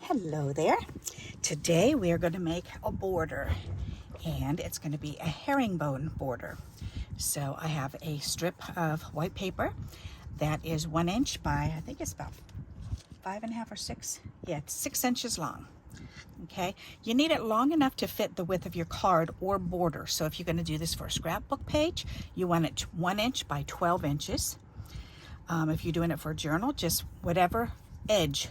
Hello there. Today we are going to make a border, and it's going to be a herringbone border. So I have a strip of white paper that is 1 inch by, I think it's about 5.5 or 6. Yeah, it's 6 inches long. Okay, you need it long enough to fit the width of your card or border. So if you're going to do this for a scrapbook page, you want it 1 inch by 12 inches. If you're doing it for a journal, just whatever edge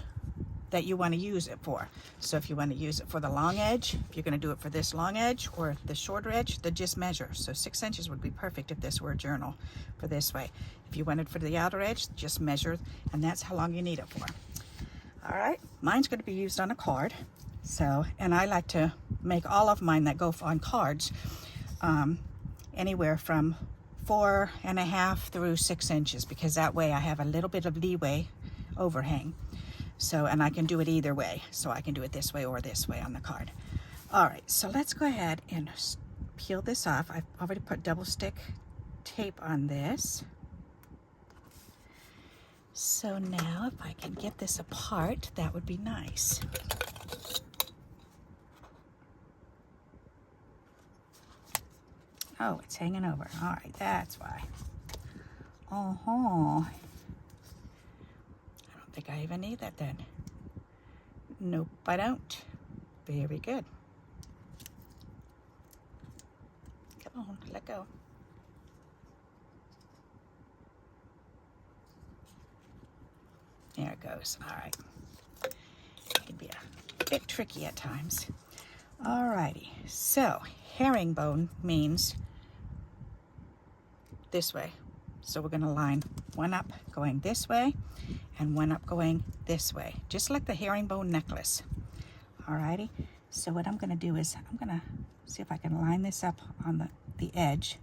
that you want to use it for. So if you want to use it for the long edge, if you're going to do it for this long edge or the shorter edge, then just measure. So 6 inches would be perfect if this were a journal for this way. If you wanted for the outer edge, just measure, and that's how long you need it for. All right, mine's going to be used on a card. So, and I like to make all of mine that go on cards anywhere from 4.5 through 6 inches, because that way I have a little bit of leeway overhang. So, and I can do it either way. So I can do it this way or this way on the card. All right, so let's go ahead and peel this off. I've already put double stick tape on this. So now if I can get this apart, that would be nice. Oh, it's hanging over. All right, that's why. I don't think I even need that then. Nope, I don't. Very good. Come on, let go. There it goes. All right. It can be a bit tricky at times. All righty. So, herringbone means this way. So we're going to line one up going this way and one up going this way, just like the herringbone necklace. Alrighty, so what I'm going to do is I'm going to see if I can line this up on the edge,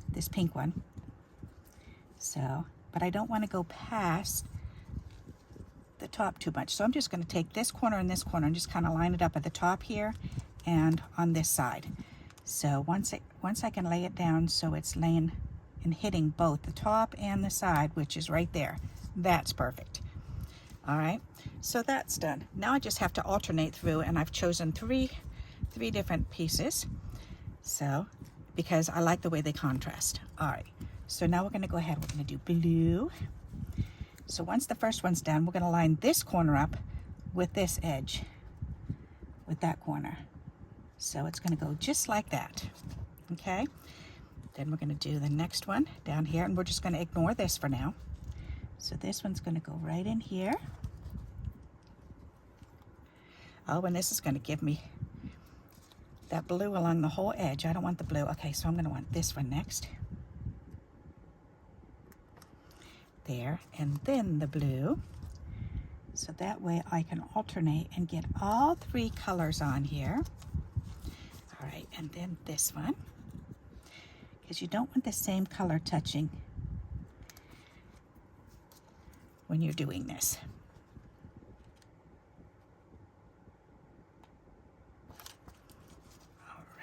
this pink one. So, but I don't want to go past the top too much. So I'm just going to take this corner and this corner and just kind of line it up at the top here and on this side. So once I can lay it down so it's laying and hitting both the top and the side, which is right there. That's perfect. All right, so that's done. Now I just have to alternate through, and I've chosen three different pieces. So, because I like the way they contrast. All right, so now we're gonna go ahead, we're gonna do blue. So once the first one's done, we're gonna line this corner up with this edge, with that corner. So it's gonna go just like that, okay? Then we're going to do the next one down here, and we're just going to ignore this for now. So this one's going to go right in here. Oh, and this is going to give me that blue along the whole edge. I don't want the blue. Okay, so I'm going to want this one next. There, and then the blue. So that way I can alternate and get all three colors on here. All right, and then this one, because you don't want the same color touching when you're doing this.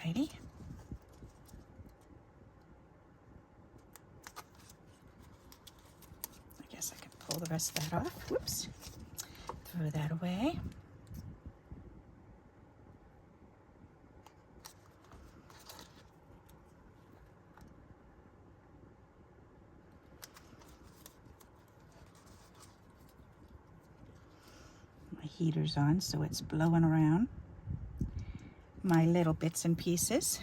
Alrighty. I guess I can pull the rest of that off. Whoops. Throw that away. Heaters on, so it's blowing around my little bits and pieces,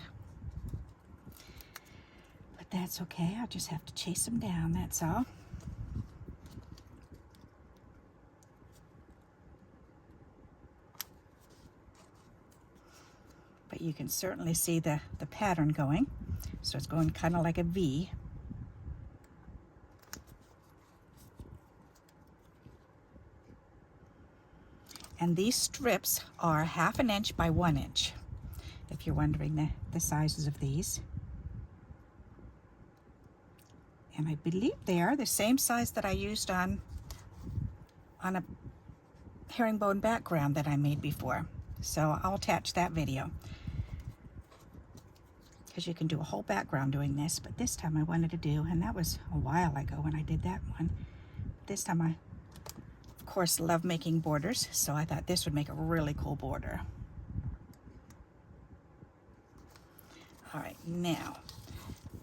but that's okay. I'll just have to chase them down, that's all. But you can certainly see the pattern going, so it's going kind of like a V. And these strips are 1/2 inch by 1 inch, if you're wondering the sizes of these. And I believe they are the same size that I used on a herringbone background that I made before. So I'll attach that video, because you can do a whole background doing this, but this time I wanted to do, and that was a while ago when I did that one. This time I, of course, love making borders, so I thought this would make a really cool border. All right, now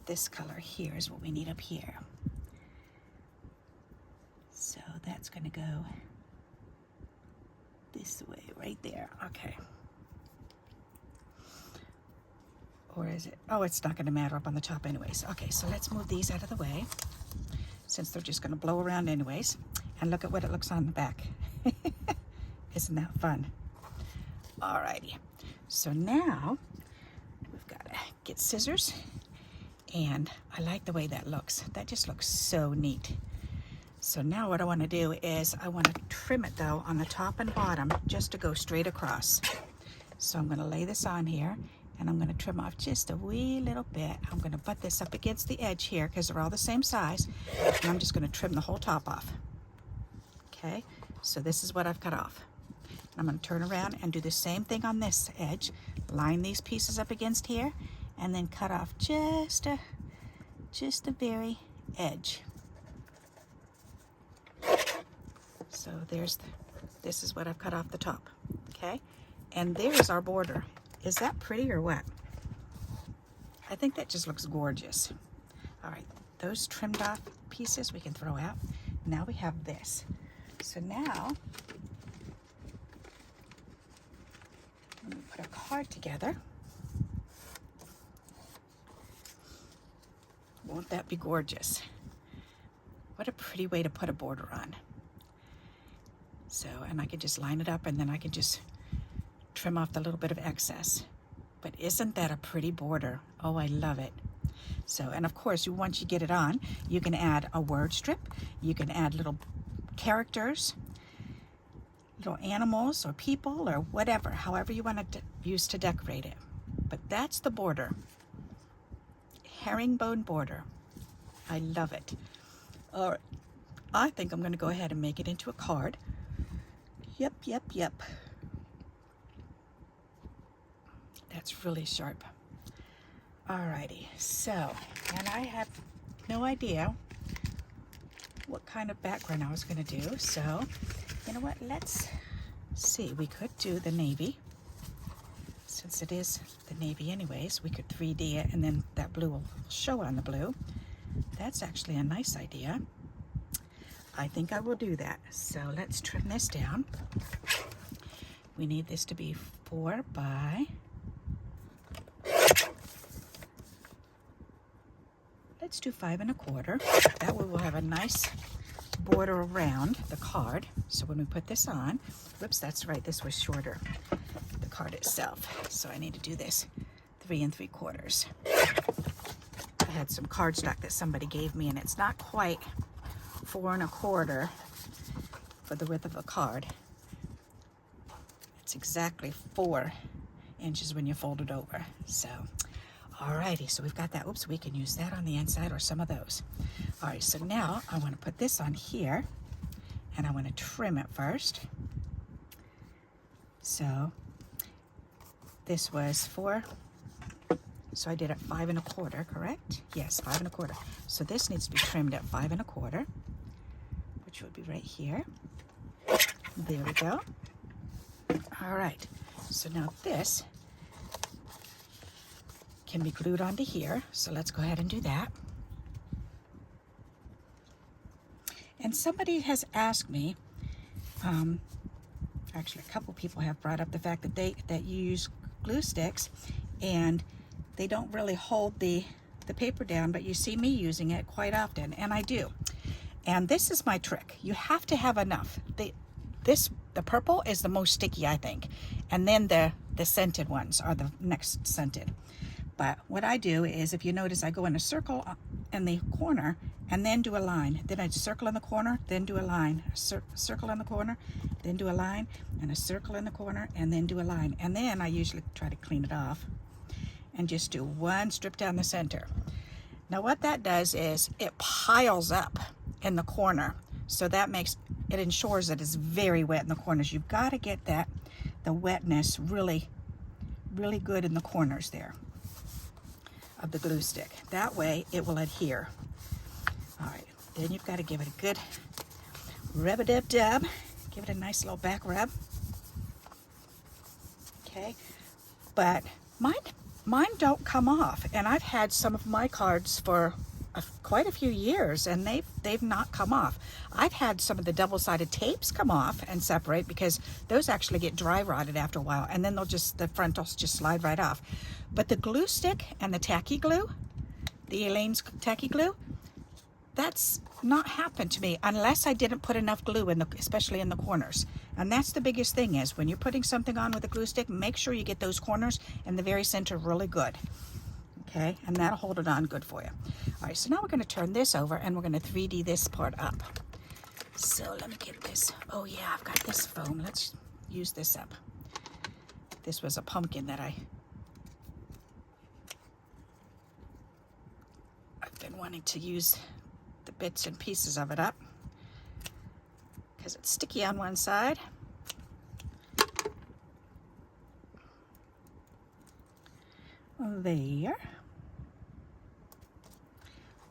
this color here is what we need up here. So that's going to go this way, right there. Okay. Or is it? Oh, it's not going to matter up on the top anyways. Okay, so let's move these out of the way, since they're just going to blow around anyways. And look at what it looks on the back. Isn't that fun? Alrighty. So now we've got to get scissors, and I like the way that looks. That just looks so neat. So now what I want to do is I want to trim it though on the top and bottom just to go straight across. So I'm going to lay this on here, and I'm going to trim off just a wee little bit. I'm going to butt this up against the edge here because they're all the same size, and I'm just going to trim the whole top off. Okay, so this is what I've cut off. I'm going to turn around and do the same thing on this edge. Line these pieces up against here, and then cut off just the very edge. So this is what I've cut off the top. Okay, and there's our border. Is that pretty or what? I think that just looks gorgeous. All right, those trimmed off pieces we can throw out. Now we have this. So now I'm going to put a card together. Won't that be gorgeous? What a pretty way to put a border on. So, and I could just line it up, and then I could just trim off the little bit of excess. But isn't that a pretty border? Oh, I love it. So, and of course, once you get it on, you can add a word strip. You can add little characters, little animals or people or whatever, however you want to use to decorate it. But that's the border. Herringbone border. I love it. All right, I think I'm going to go ahead and make it into a card. Yep. That's really sharp. Alrighty, so, and I have no idea what kind of background I was going to do, so, you know what, let's see, we could do the navy. Since it is the navy anyways, we could 3D it, and then that blue will show on the blue. That's actually a nice idea. I think I will do that. So let's trim this down. We need this to be 4 by, let's do 5 1/4. That way we'll have a nice border around the card. So when we put this on, whoops, that's right, this was shorter, the card itself. So I need to do this 3 3/4. I had some cardstock that somebody gave me, and it's not quite 4 1/4 for the width of a card. It's exactly 4 inches when you fold it over. So, alrighty, so we've got that. Oops, we can use that on the inside or some of those. Alright, so now I want to put this on here, and I want to trim it first. So, this was 4, so I did it 5 1/4, correct? Yes, 5 1/4. So this needs to be trimmed at 5 1/4. Which would be right here. There we go. All right, so now this can be glued onto here, so let's go ahead and do that. And somebody has asked me, actually a couple people have brought up the fact that you use glue sticks and they don't really hold the paper down, but you see me using it quite often, and I do. And this is my trick. You have to have enough. The purple is the most sticky, I think. And then the scented ones are the next scented. But what I do is, if you notice, I go in a circle in the corner and then do a line. Then I circle in the corner, then do a line. Circle in the corner, then do a line, and a circle in the corner, and then do a line. And then I usually try to clean it off and just do one strip down the center. Now what that does is it piles up in the corner, so that makes it ensures that it's very wet in the corners. You've got to get the wetness really good in the corners there of the glue stick. That way it will adhere. All right, then you've got to give it a good rub-a-dub-dub Give it a nice little back rub. Okay, but mine don't come off, and I've had some of my cards for quite a few years, and they've not come off. I've had some of the double-sided tapes come off and separate because those actually get dry rotted after a while, and then the frontals just slide right off. But the glue stick and the tacky glue, the Elaine's tacky glue, that's not happened to me unless I didn't put enough glue in especially in the corners. And that's the biggest thing, is when you're putting something on with a glue stick, make sure you get those corners and the very center really good. Okay, and that'll hold it on good for you. All right, so now we're going to turn this over and we're going to 3D this part up. So let me get this. Oh yeah, I've got this foam. Let's use this up. This was a pumpkin that I've been wanting to use the bits and pieces of it up because it's sticky on one side. There.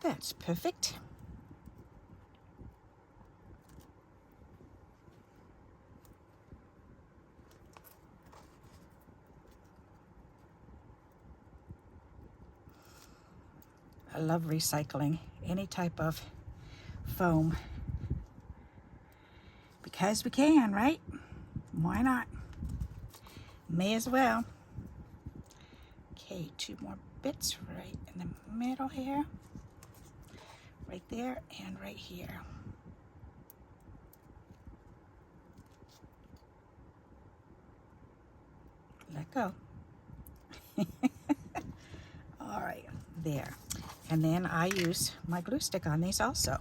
That's perfect. I love recycling any type of foam because we can, right? Why not? May as well. Okay, 2 more bits right in the middle here. Right there and right here. Let go. All right, there. And then I use my glue stick on these also.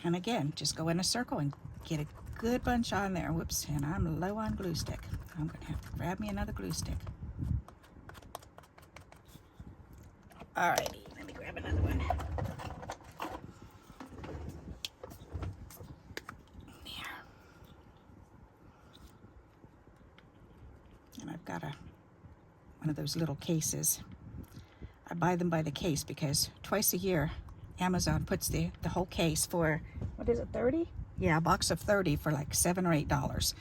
And again, just go in a circle and get a good bunch on there. Whoops, and I'm low on glue stick. I'm gonna have to grab me another glue stick. All righty, let me grab another one. There. And I've got one of those little cases. I buy them by the case because twice a year Amazon puts the whole case for, what is it, 30? Yeah, a box of 30 for like $7 or $8.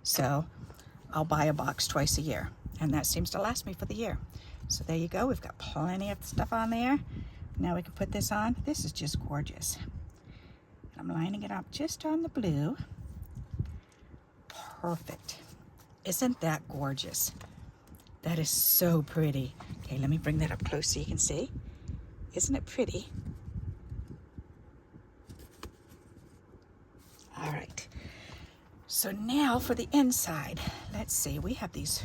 So I'll buy a box twice a year, and that seems to last me for the year. So there you go. We've got plenty of stuff on there. Now we can put this on. This is just gorgeous. I'm lining it up just on the blue. Perfect. Isn't that gorgeous? That is so pretty. Okay, let me bring that up close so you can see. Isn't it pretty? All right. So now for the inside. Let's see. We have these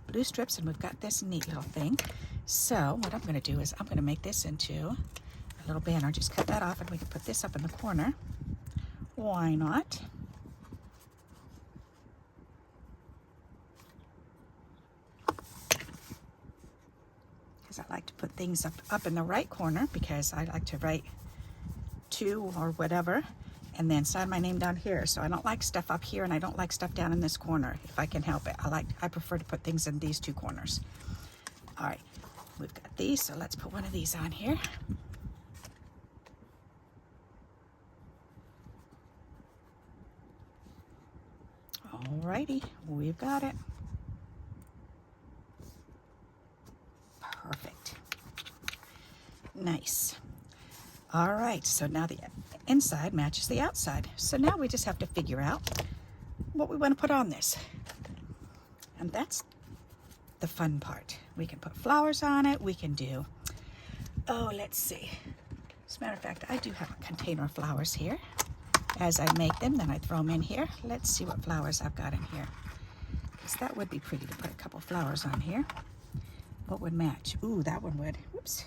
blue strips and we've got this neat little thing. So what I'm going to do is I'm going to make this into a little banner. Just cut that off and we can put this up in the corner. Why not? Because I like to put things up in the right corner because I like to write to or whatever and then sign my name down here. So I don't like stuff up here and I don't like stuff down in this corner if I can help it. I prefer to put things in these 2 corners. All right, we've got these, so let's put one of these on here. All righty, we've got it. Perfect. Nice. All right, so now the inside matches the outside. So now we just have to figure out what we want to put on this. And that's the fun part. We can put flowers on it. We can do, oh, let's see. As a matter of fact, I do have a container of flowers here. As I make them, then I throw them in here. Let's see what flowers I've got in here. Because that would be pretty to put a couple flowers on here. What would match? Ooh, that one would. Whoops.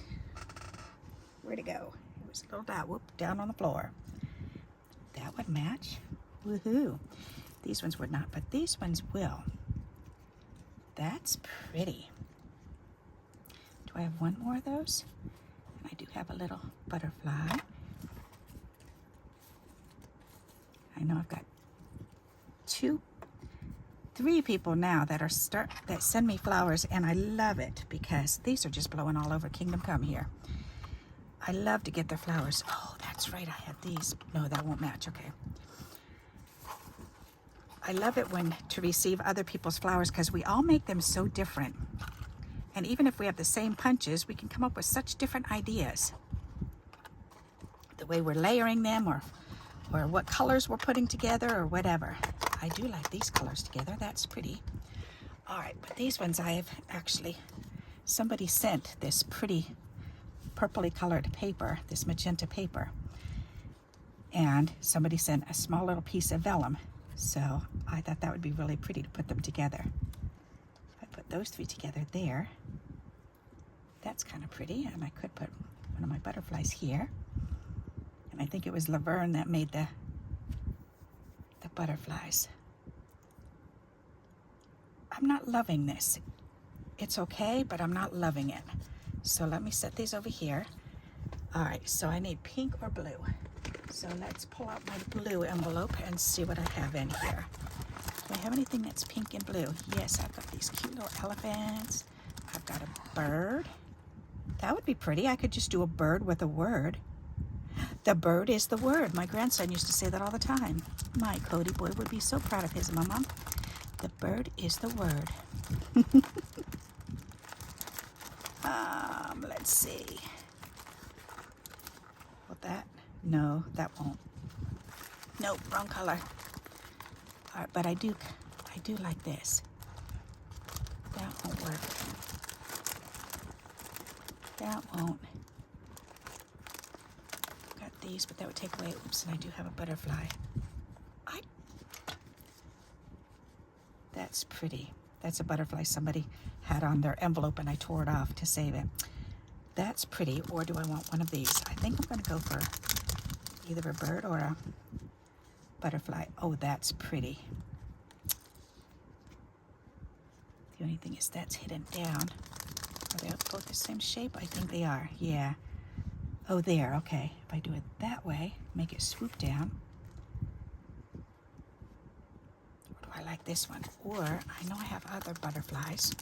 Where'd it go? It was a little dot. Whoop, down on the floor. That would match. Woohoo. These ones would not, but these ones will. That's pretty. Do I have one more of those? And I do have a little butterfly. I know I've got 3 people now that send me flowers, and I love it because these are just blowing all over Kingdom Come here. I love to get their flowers. Oh, that's right, I have these. No, that won't match. Okay. I love it when to receive other people's flowers because we all make them so different. And even if we have the same punches, we can come up with such different ideas. The way we're layering them or what colors we're putting together or whatever. I do like these colors together. That's pretty. All right, but these ones I have actually, somebody sent this pretty purpley colored paper, this magenta paper. And somebody sent a small little piece of vellum. So I thought that would be really pretty to put them together. If I put those three together there, that's kind of pretty. And I could put one of my butterflies here. And I think it was Laverne that made the butterflies. I'm not loving this. It's okay, but I'm not loving it. So let me set these over here. All right, so I need pink or blue. So let's pull out my blue envelope and see what I have in here. Do I have anything that's pink and blue? Yes, I've got these cute little elephants. I've got a bird. That would be pretty. I could just do a bird with a word. The bird is the word. My grandson used to say that all the time. My Cody boy would be so proud of his mama. The bird is the word. Let's see. Will that? No, that won't. Nope, wrong color. All right, but I do like this. That won't work. That won't. Got these, but that would take away. Oops, and I do have a butterfly. That's pretty. That's a butterfly somebody had on their envelope and I tore it off to save it. That's pretty. Or do I want one of these? I think I'm going to go for either a bird or a butterfly. Oh, that's pretty. The only thing is that's hidden down. Are they both the same shape? I think they are. Yeah. Oh, there. Okay. If I do it that way, make it swoop down. I like this one. Or I know I have other butterflies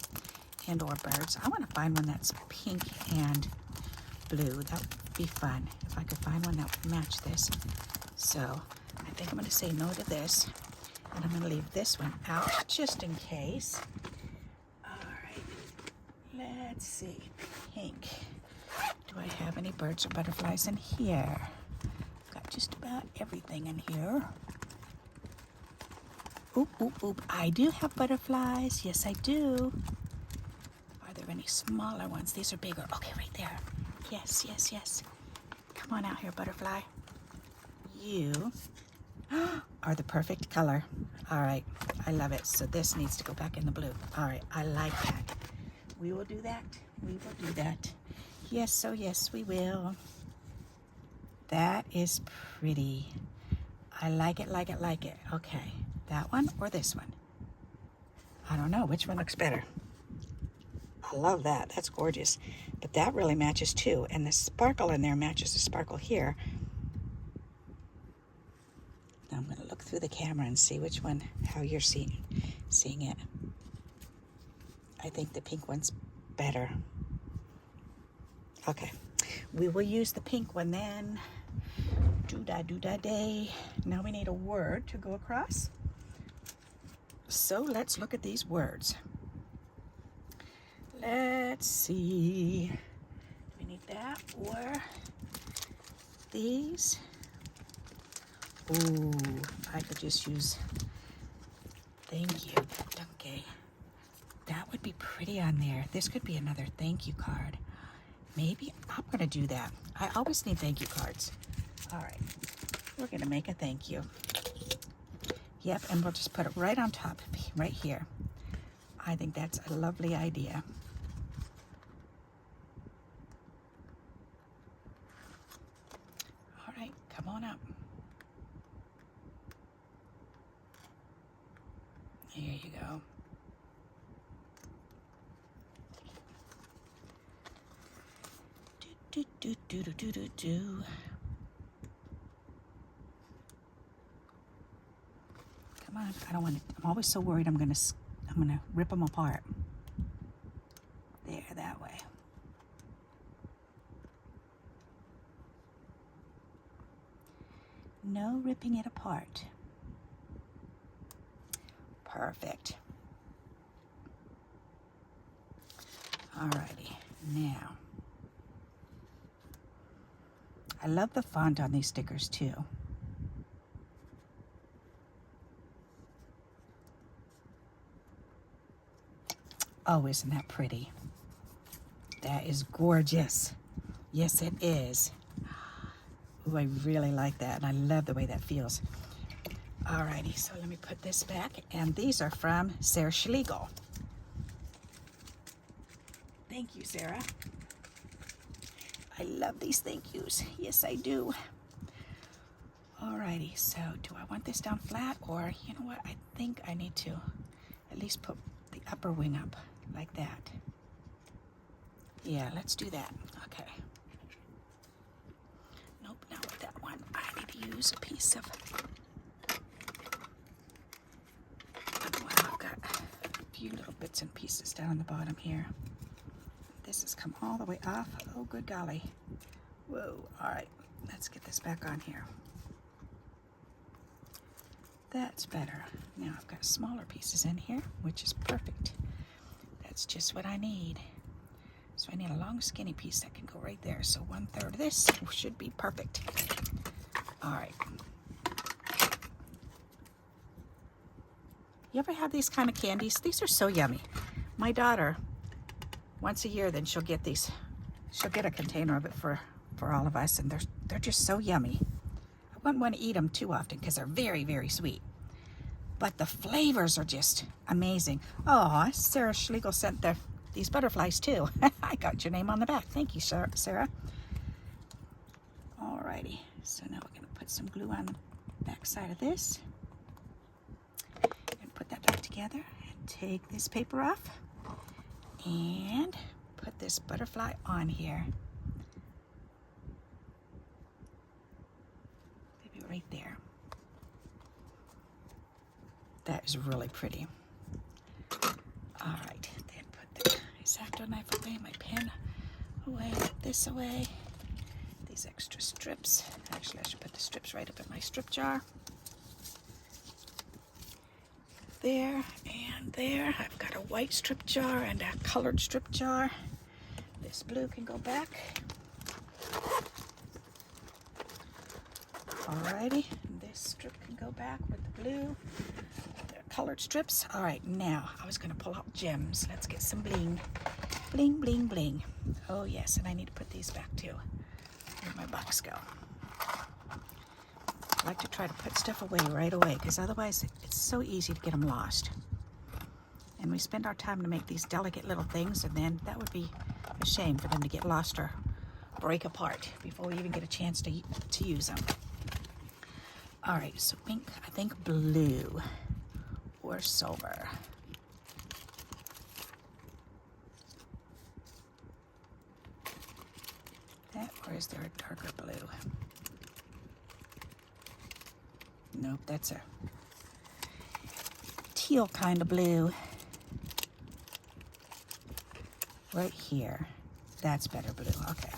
and or birds. I want to find one that's pink and blue. That would be fun if I could find one that would match this. So I think I'm going to say no to this, and I'm going to leave this one out just in case. All right, let's see. Pink. Do I have any birds or butterflies in here? Got just about everything in here. Oop, oop, oop. I do have butterflies. Yes, I do. Are there any smaller ones? These are bigger. Okay, right there. Yes, yes, yes. Come on out here, butterfly. You are the perfect color. All right, I love it. So this needs to go back in the blue. All right, I like that. We will do that. We will do that. Yes, oh yes, we will. That is pretty. I like it, like it, like it. Okay. That one or this one? I don't know. Which one looks better? I love that. That's gorgeous. But that really matches too. And the sparkle in there matches the sparkle here. Now I'm going to look through the camera and see which one, how you're seeing it. I think the pink one's better. Okay. We will use the pink one then. Do-da-do-da-day. Now we need a word to go across. So let's look at these words. Let's see. We need that or these. Ooh, I could just use thank you. Okay. That would be pretty on there. This could be another thank you card. Maybe I'm going to do that. I always need thank you cards. All right. We're going to make a thank you. Yep, and we'll just put it right on top, right here. I think that's a lovely idea. All right, come on up. There you go. Do, do, do, do, do, do, do. Come on, I don't want to, I'm always so worried I'm gonna rip them apart. There, that way. No ripping it apart. Perfect. Alrighty, now, I love the font on these stickers too. Oh, isn't that pretty? That is gorgeous. Yes, it is. Ooh, I really like that, and I love the way that feels. Alrighty, so let me put this back, and these are from Sarah Schlegel. Thank you, Sarah. I love these thank yous. Yes, I do. Alrighty, so do I want this down flat, or you know what? I think I need to at least put the upper wing up like that. Yeah, let's do that. Okay. Nope, not with that one. I need to use a piece of... Wow, I've got a few little bits and pieces down on the bottom here. This has come all the way off. Oh, good golly. Whoa, all right. Let's get this back on here. That's better. Now I've got smaller pieces in here, which is perfect. That's just what I need. So I need a long skinny piece that can go right there. So 1/3 of this should be perfect. All right. You ever have these kind of candies? These are so yummy. My daughter, once a year, then she'll get these. She'll get a container of it for all of us, and they're just so yummy. I wouldn't want to eat them too often because they're very, very sweet. But the flavors are just amazing. Oh, Sarah Schlegel sent these butterflies too. I got your name on the back. Thank you, Sarah. Alrighty, so now we're going to put some glue on the back side of this. And put that back together. And take this paper off. And put this butterfly on here. Maybe right there. That is really pretty. All right, then put the X-Acto knife away, my pen away, put this away. These extra strips. Actually, I should put the strips right up in my strip jar. There and there. I've got a white strip jar and a colored strip jar. This blue can go back. Alrighty, this strip can go back with the blue. Colored strips. All right, now I was going to pull out gems. Let's get some bling. Bling, bling, bling. Oh, yes, and I need to put these back too. Where'd my box go? I like to try to put stuff away right away because otherwise it's so easy to get them lost. And we spend our time to make these delicate little things, and then that would be a shame for them to get lost or break apart before we even get a chance to use them. All right, so pink, I think blue. Or silver. That, or is there a darker blue? Nope, that's a teal kind of blue. Right here. That's better blue. Okay.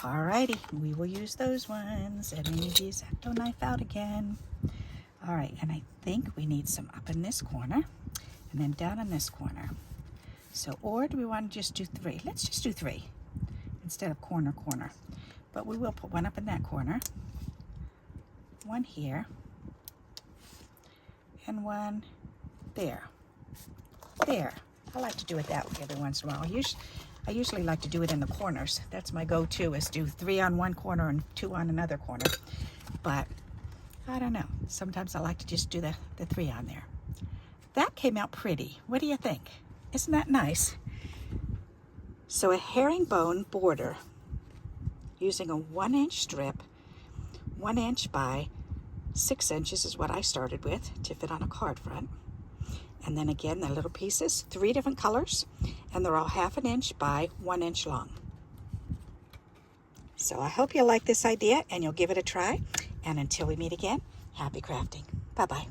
Alrighty, we will use those ones. And I need the X-Acto knife out again. All right, and I think we need some up in this corner and then down in this corner. So, or do we want to just do 3? Let's just do 3 instead of corner. But we will put one up in that corner, one here, and one there. There. I like to do it that way every once in a while. I usually like to do it in the corners. That's my go-to, is do 3 on one corner and 2 on another corner. But I don't know. Sometimes I like to just do the 3 on there. That came out pretty. What do you think? Isn't that nice? So a herringbone border using a 1-inch strip, 1 inch by 6 inches is what I started with to fit on a card front. And then again, the little pieces, 3 different colors, and they're all 1/2 inch by 1 inch long. So I hope you like this idea and you'll give it a try. And until we meet again, happy crafting. Bye-bye.